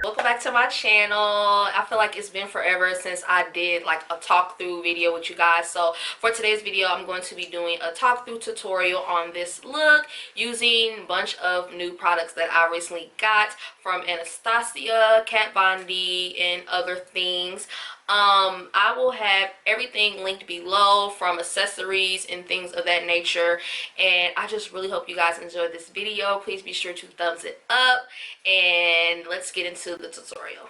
Welcome back to my channel. I feel like it's been forever since I did like a talk through video with you guys. So for today's video, I'm going to be doing a talk through tutorial on this look using a bunch of new products that I recently got from Anastasia, Kat Von D, and other things. I will have everything linked below, from accessories and things of that nature, and I just really hope you guys enjoyed this video. Please be sure to thumbs it up, and let's get into the tutorial.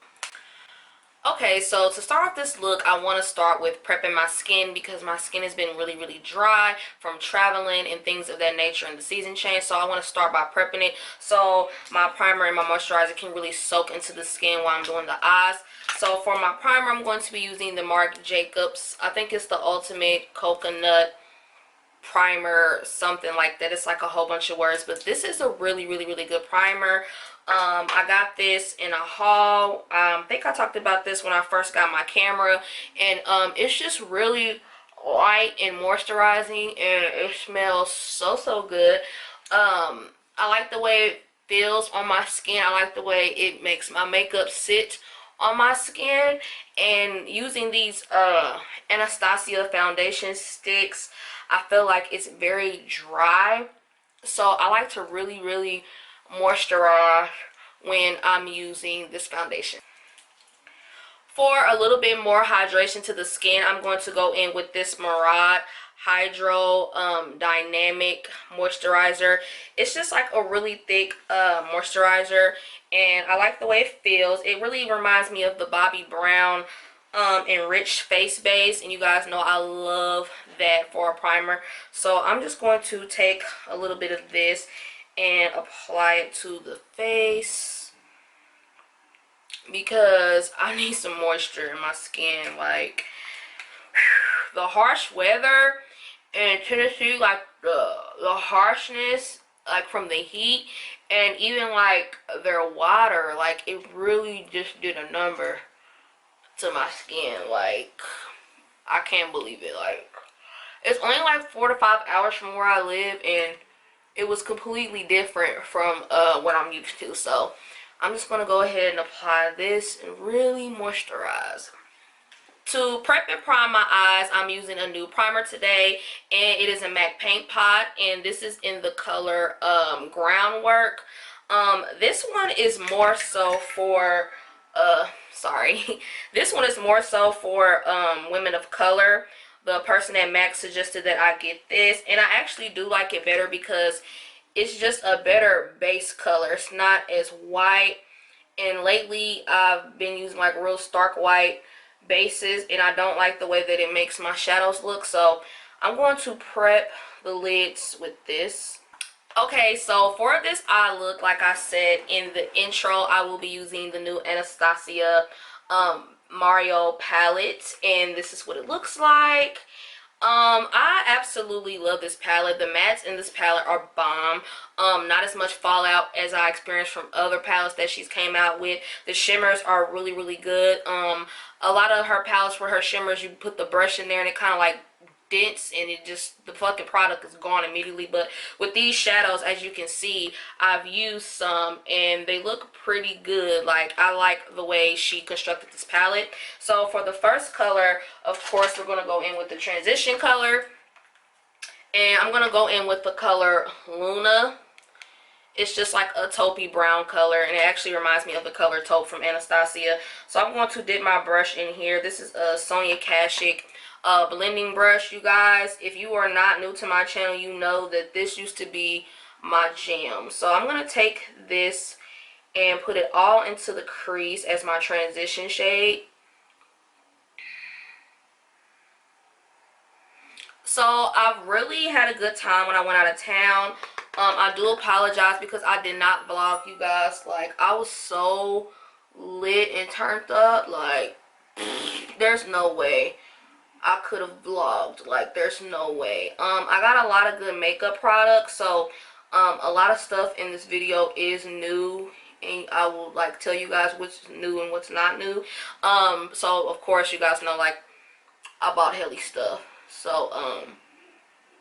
Okay, so to start off this look, I want to start with prepping my skin because my skin has been really dry from traveling and things of that nature in the season change. So I want to start by prepping it so my primer and my moisturizer can really soak into the skin while I'm doing the eyes. So for my primer, I'm going to be using the Marc Jacobs. I think it's the Ultimate Coconut Primer, something like that. It's like a whole bunch of words, but this is a really good primer. I got this in a haul. I think I talked about this when I first got my camera, and it's just really light and moisturizing, and it smells so good. I like the way it feels on my skin. I like the way it makes my makeup sit on my skin. And using these Anastasia foundation sticks, I feel like it's very dry, so I like to really moisturize when I'm using this foundation. For a little bit more hydration to the skin, I'm going to go in with this Murad Hydro Dynamic Moisturizer. It's just like a really thick moisturizer, and I like the way it feels. It really reminds me of the Bobbi Brown Enriched Face Base, and you guys know I love that for a primer. So I'm just going to take a little bit of this and apply it to the face because I need some moisture in my skin. Like, the harsh weather in Tennessee, like the harshness, like from the heat, and even like their water, like it really just did a number to my skin. Like, I can't believe it. Like, it's only like 4 to 5 hours from where I live, and it was completely different from what I'm used to. So I'm just gonna go ahead and apply this and really moisturize. To prep and prime my eyes, I'm using a new primer today, and it is a MAC Paint Pot, and this is in the color Groundwork. This one is more so for this one is more so for women of color. The person at MAC suggested that I get this, and I actually do like it better because it's just a better base color. It's not as white, and lately I've been using like real stark white bases, and I don't like the way that it makes my shadows look. So I'm going to prep the lids with this. Okay, so for this eye look, like I said in the intro, I will be using the new Anastasia Mario palette, and this is what it looks like. I absolutely love this palette. The mattes in this palette are bomb. Not as much fallout as I experienced from other palettes that she's came out with. The shimmers are really good. A lot of her palettes, for her shimmers, you put the brush in there and it kind of like dents, and it just, the fucking product is gone immediately. But with these shadows, as you can see, I've used some and they look pretty good. Like, I like the way she constructed this palette. So for the first color, of course, we're going to go in with the transition color, and I'm going to go in with the color Luna. It's just like a taupey brown color, and it actually reminds me of the color taupe from Anastasia. So I'm going to dip my brush in here. This is a Sonia Kashuk blending brush. You guys, if you are not new to my channel, you know that this used to be my jam. So I'm going to take this and put it all into the crease as my transition shade. So I've really had a good time when I went out of town. I do apologize because I did not vlog, you guys. Like, I was so lit and turned up. Like, there's no way I could have vlogged. Like, there's no way. I got a lot of good makeup products, so a lot of stuff in this video is new, and I will like tell you guys what's new and what's not new. So of course you guys know, like, I bought hella stuff. So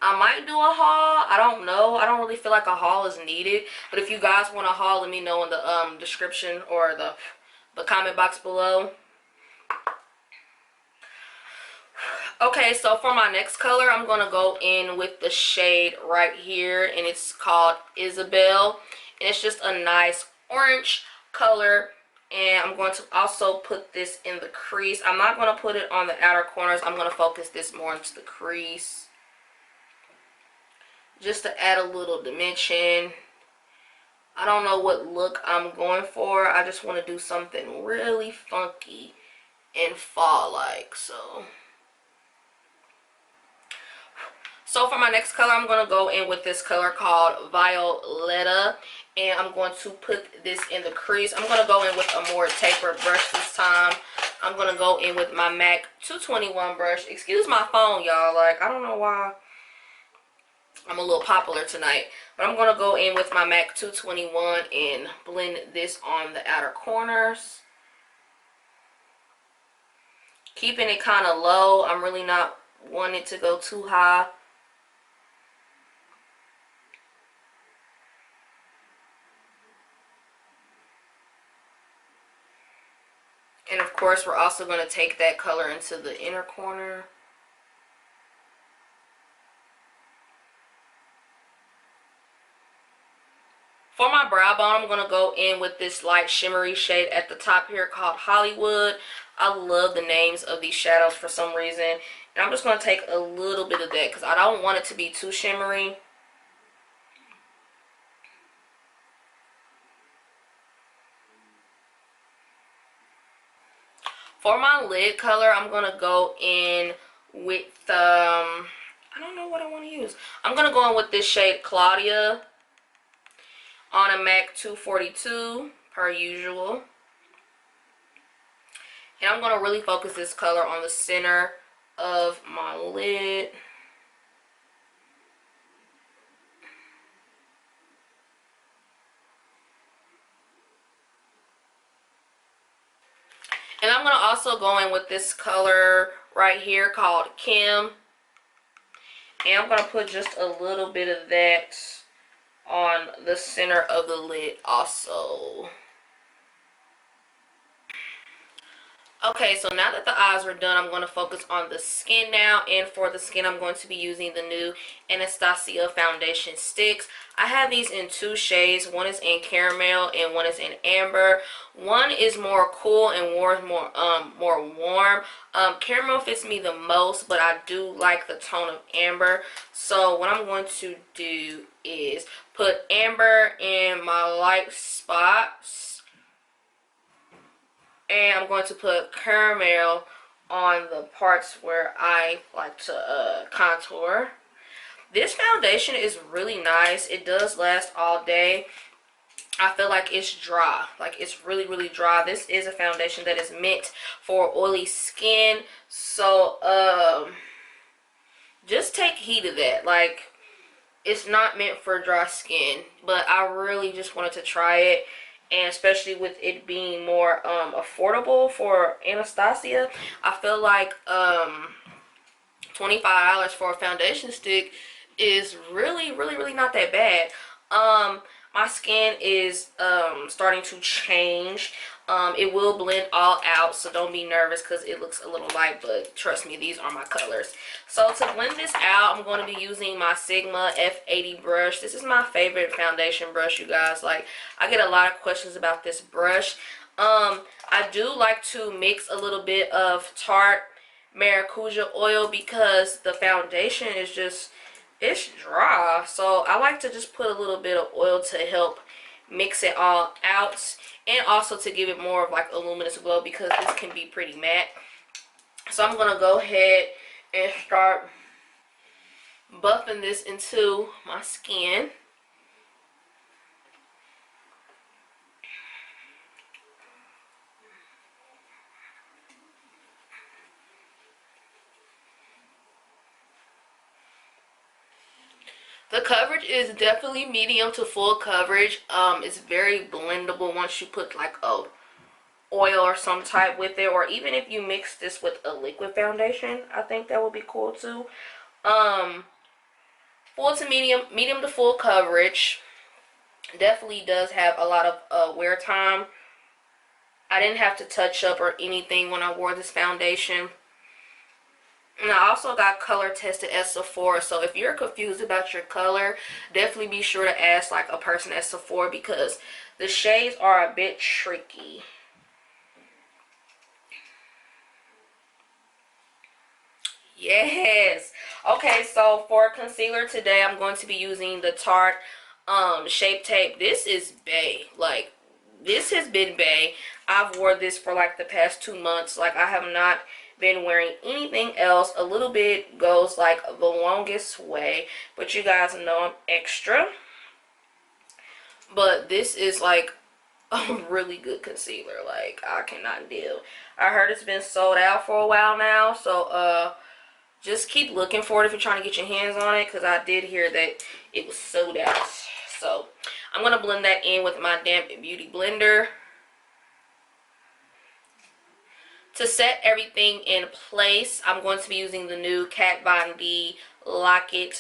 I might do a haul. I don't know. I don't really feel like a haul is needed. But if you guys want a haul, let me know in the description or the the comment box below. Okay, so for my next color, I'm going to go in with the shade right here, and it's called Isabel. And it's just a nice orange color, and I'm going to also put this in the crease. I'm not going to put it on the outer corners. I'm going to focus this more into the crease, just to add a little dimension. I don't know what look I'm going for. I just want to do something really funky and fall-like, So for my next color, I'm going to go in with this color called Violetta. And I'm going to put this in the crease. I'm going to go in with a more tapered brush this time. I'm going to go in with my MAC 221 brush. Excuse my phone, y'all. Like, I don't know why I'm a little popular tonight. But I'm going to go in with my MAC 221 and blend this on the outer corners. Keeping it kind of low. I'm really not wanting it to go too high. And of course, we're also going to take that color into the inner corner. For my brow bone, I'm going to go in with this light shimmery shade at the top here called Hollywood. I love the names of these shadows for some reason. And I'm just going to take a little bit of that because I don't want it to be too shimmery. For my lid color, I'm going to go in with, I don't know what I want to use. I'm going to go in with this shade Claudia on a MAC 242 per usual. And I'm going to really focus this color on the center of my lid. And I'm going to also go in with this color right here called Kim. And I'm going to put just a little bit of that on the center of the lid also. Okay, so now that the eyes are done, I'm going to focus on the skin now. And for the skin, I'm going to be using the new Anastasia foundation sticks. I have these in two shades. One is in caramel and one is in amber. One is more cool and more warm. Caramel fits me the most, but I do like the tone of amber. So what I'm going to do is put amber in my light spots. And I'm going to put caramel on the parts where I like to contour. This foundation is really nice. It does last all day. I feel like it's dry. Like, it's really, really dry. This is a foundation that is meant for oily skin. So, just take heed of that. Like, it's not meant for dry skin. But I really just wanted to try it. And especially with it being more affordable for Anastasia, I feel like $25 for a foundation stick is really, really, really not that bad. My skin is starting to change. It will blend all out, so don't be nervous because it looks a little light, but trust me, these are my colors. So to blend this out, I'm going to be using my Sigma F80 brush. This is my favorite foundation brush, you guys. Like, I get a lot of questions about this brush. I do like to mix a little bit of Tarte Maracuja oil because the foundation is just, it's dry. So I like to just put a little bit of oil to help mix it all out, and also to give it more of like a luminous glow because this can be pretty matte. So I'm gonna go ahead and start buffing this into my skin. The coverage is definitely medium to full coverage. It's very blendable once you put like a oil or some type with it, or even if you mix this with a liquid foundation, I think that would be cool too. Full to medium to full coverage. Definitely does have a lot of wear time. I didn't have to touch up or anything when I wore this foundation. And I also got color tested at Sephora. So if you're confused about your color, definitely be sure to ask like a person at Sephora, because the shades are a bit tricky. Yes. Okay, so for concealer today, I'm going to be using the Tarte Shape Tape. This is bae. Like, this has been bae. I've wore this for like the past 2 months. Like, I have not been wearing anything else. A little bit goes like the longest way, but you guys know I'm extra. But this is like a really good concealer. Like, I cannot deal. I heard it's been sold out for a while now, so just keep looking for it if you're trying to get your hands on it, because I did hear that it was sold out. So I'm going to blend that in with my Damp Beauty blender. To set everything in place, I'm going to be using the new Kat Von D Lock-It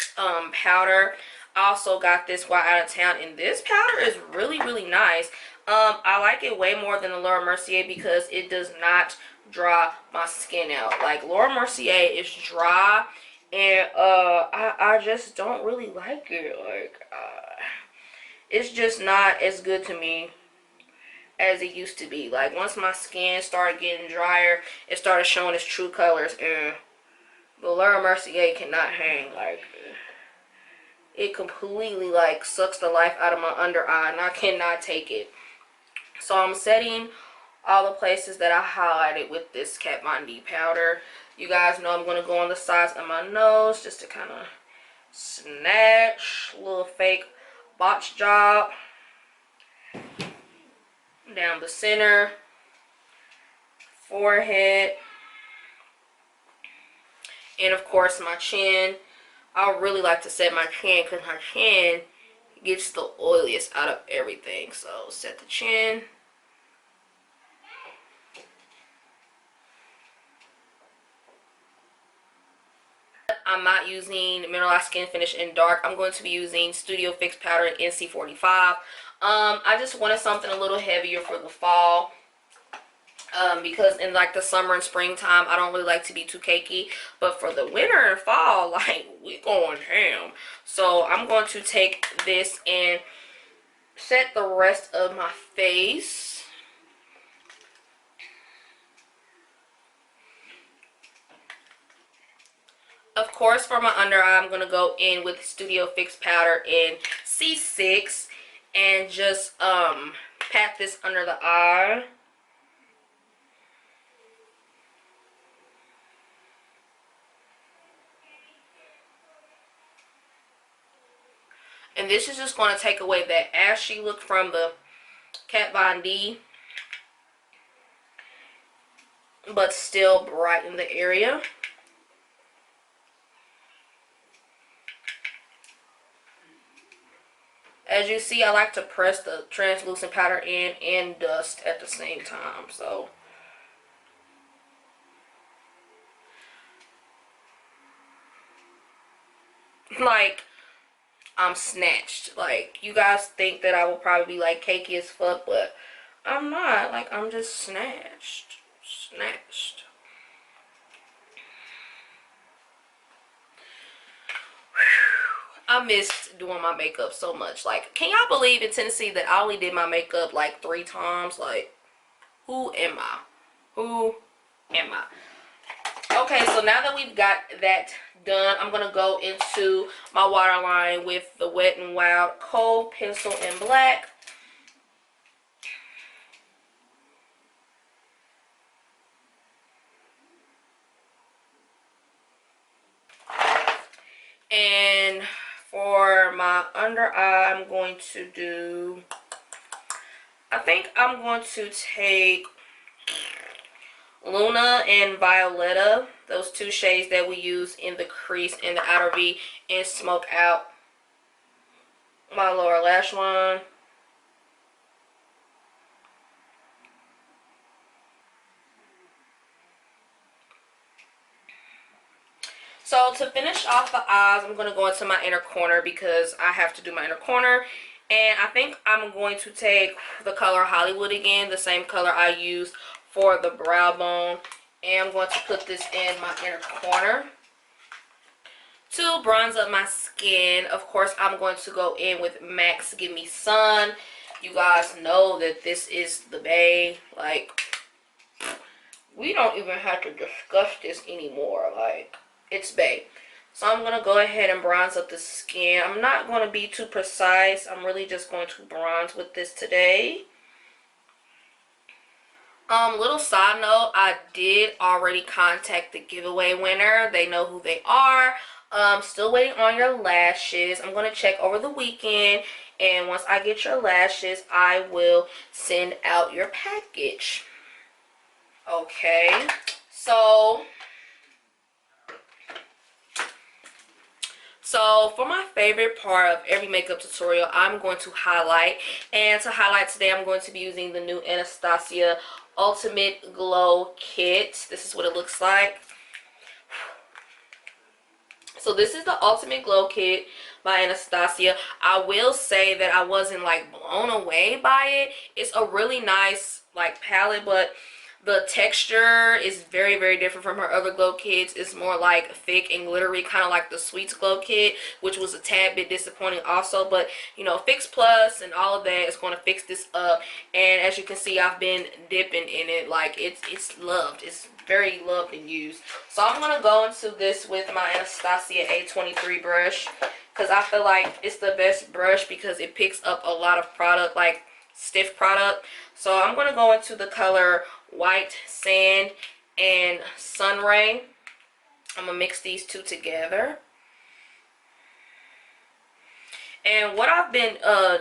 powder. I also got this while out of town, and this powder is really, really nice. I like it way more than the Laura Mercier because it does not dry my skin out. Like, Laura Mercier is dry, and I just don't really like it. Like, it's just not as good to me as it used to be. Like, once my skin started getting drier, it started showing its true colors, and the Laura Mercier cannot hang. Like, it completely like sucks the life out of my under eye, and I cannot take it. So I'm setting all the places that I highlighted with this Kat Von D powder. You guys know I'm going to go on the sides of my nose just to kind of snatch a little fake botch job. Down the center, forehead, and of course my chin. I really like to set my chin because my chin gets the oiliest out of everything. So set the chin. I'm not using Mineralized Skin Finish in Dark. I'm going to be using Studio Fix Powder in NC45. I just wanted something a little heavier for the fall. Because in like the summer and springtime, I don't really like to be too cakey. But for the winter and fall, like, we going ham. So I'm going to take this and set the rest of my face. Of course, for my under eye, I'm going to go in with Studio Fix Powder in C6 and just pat this under the eye. And this is just going to take away that ashy look from the Kat Von D, but still brighten the area. As you see, I like to press the translucent powder in and dust at the same time. So like, I'm snatched. Like, you guys think that I will probably be like cakey as fuck, but I'm not. Like, I'm just snatched. Snatched. I missed doing my makeup so much. Like, can y'all believe in Tennessee that I only did my makeup like 3 times? Like, who am I? Who am I? Okay, so now that we've got that done, I'm going to go into my waterline with the Wet n Wild Kohl Pencil in Black. And for my under eye, I'm going to do, I think I'm going to take Luna and Violetta, those 2 shades that we use in the crease and the outer V, and smoke out my lower lash line. So to finish off the eyes, I'm going to go into my inner corner because I have to do my inner corner. And I think I'm going to take the color Hollywood again, the same color I used for the brow bone. And I'm going to put this in my inner corner to bronze up my skin. Of course, I'm going to go in with MAC's Give Me Sun. You guys know that this is the bae. Like, we don't even have to discuss this anymore. Like, it's bae. So I'm going to go ahead and bronze up the skin. I'm not going to be too precise. I'm really just going to bronze with this today. Little side note, I did already contact the giveaway winner. They know who they are. Still waiting on your lashes. I'm going to check over the weekend. And once I get your lashes, I will send out your package. Okay. So for my favorite part of every makeup tutorial, I'm going to highlight. And to highlight today, I'm going to be using the new Anastasia Ultimate Glow Kit. This is what it looks like. So this is the Ultimate Glow Kit by Anastasia. I will say that I wasn't like blown away by it. It's a really nice like palette, but the texture is very, very different from her other glow kits. It's more like thick and glittery, kind of like the Sweets Glow Kit, which was a tad bit disappointing also. But, you know, Fix Plus and all of that is going to fix this up. And as you can see, I've been dipping in it. Like, it's loved. It's very loved and used. So I'm going to go into this with my Anastasia A23 brush, because I feel like it's the best brush because it picks up a lot of product, like stiff product. So I'm going to go into the color White Sand and Sun Ray. I'm going to mix these two together. And what I've been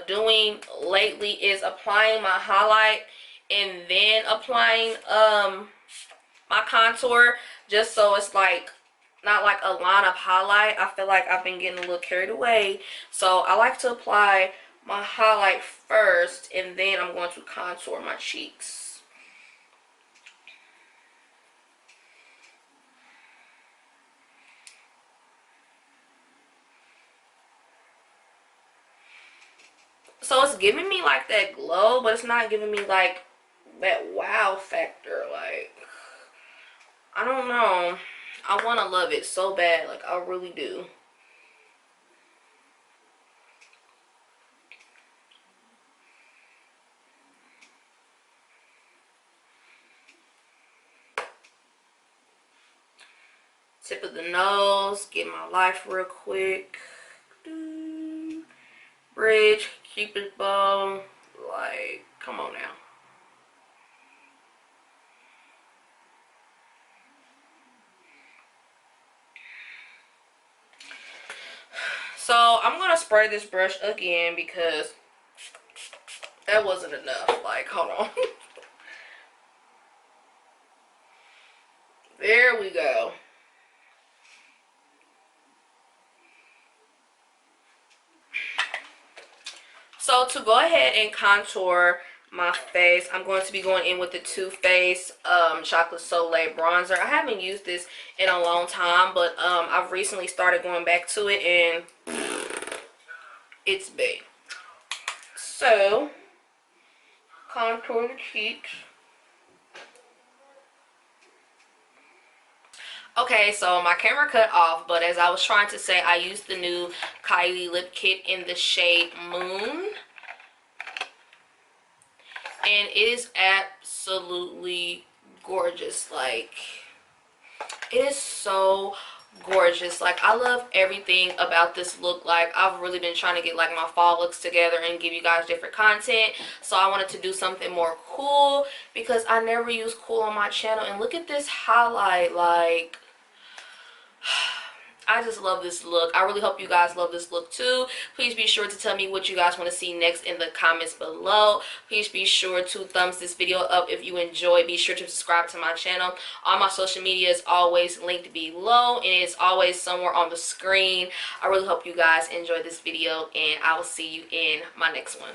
doing lately is applying my highlight and then applying my contour, just so it's like not like a line of highlight. I feel like I've been getting a little carried away. So I like to apply my highlight first, and then I'm going to contour my cheeks. So it's giving me like that glow, but it's not giving me like that wow factor. Like, I don't know. I want to love it so bad. Like, I really do. Tip of the nose. Get my life real quick. Bridge. Cupid's bow. Like, come on now. So I'm gonna spray this brush again because that wasn't enough. Like, hold on. There we go. So to go ahead and contour my face, I'm going to be going in with the Too Faced Chocolate Soleil bronzer. I haven't used this in a long time, but I've recently started going back to it, and it's big. So contour the cheeks. Okay, so my camera cut off, but as I was trying to say, I used the new Kylie Lipkit in the shade Moon. And it is absolutely gorgeous. Like, it is so gorgeous. Like, I love everything about this look. Like, I've really been trying to get like my fall looks together and give you guys different content, so I wanted to do something more cool because I never use cool on my channel. And look at this highlight. Like, I just love this look. I really hope you guys love this look too. Please be sure to tell me what you guys want to see next in the comments below. Please be sure to thumbs this video up if you enjoy. Be sure to subscribe to my channel. All my social media is always linked below, and it's always somewhere on the screen. I really hope you guys enjoy this video, and I will see you in my next one.